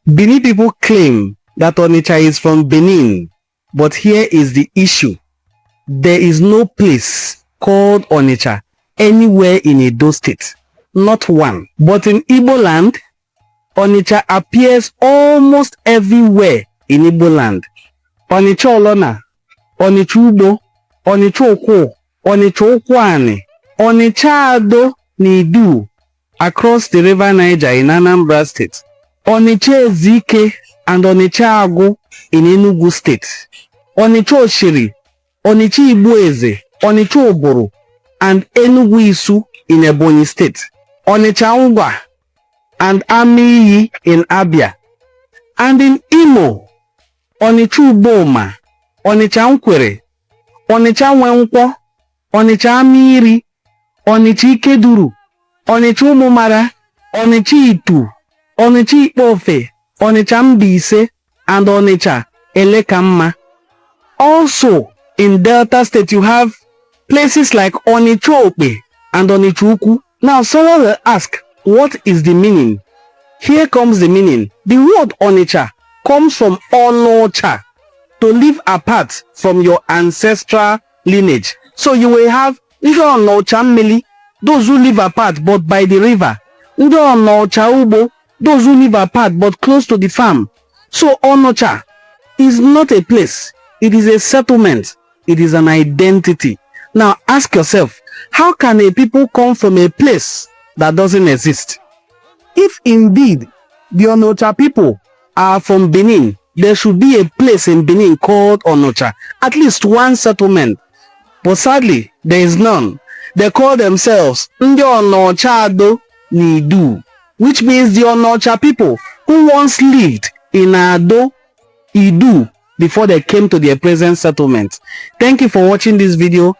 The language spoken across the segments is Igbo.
Benin people claim that Onitsha is from Benin, but here is the issue. There is no place called Onitsha anywhere in Edo State. Not one. But in Igbo land, Onitsha appears almost everywhere in Igbo land. Onitsha Olona, Onitsha Ugbo, Onitsha Okwo, Onitsha Okwane, Onitsha Ado Nidu across the river Niger in Anambra State. Onitsha Ezike and Onitsha Agu in Enugu State. Onitsha Oshiri, Onitsha Ibueze, Onitsha Oboro, and Enugu Isu in Ebonyi State. Onitsha Ngwa and Amiyi in Abia. And in Imo, Onitsha Uboma, Onitsha Nkwere, Onitsha Nwenkwo, Onitsha Amiri, Onitsha Ikeduru, Onitsha Umumara, Onitsha Itu, Onitsha Ikpofe, Onitsha Mbaise, and Onitsha Elekamma. Also, in Delta State, you have places like Onitsha Okpe and Onitsha Ukwu. Now, someone will ask, what is the meaning? Here comes the meaning. The word Onitsha comes from Onocha, to live apart from your ancestral lineage. So you will have Onocha Mmeli, those who live apart but by the river. Onocha Ugbo, those who live apart but close to the farm. So Onocha is not a place. It is a settlement. It is an identity. Now ask yourself, how can a people come from a place that doesn't exist? If indeed the Onitsha people are from Benin, there should be a place in Benin called Onitsha, at least one settlement. But sadly, there is none. They call themselves Ndi Onitsha Ado Nidu, which means the Onitsha people who once lived in Ado, Idu, before they came to their present settlement. Thank you for watching this video.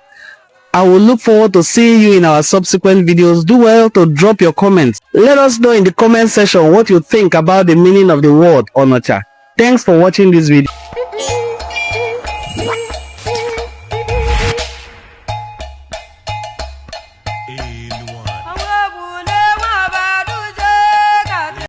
I will look forward to seeing you in our subsequent videos. Do well to drop your comments. Let us know in the comment section what you think about the meaning of the word Onitsha. Thanks for watching this video.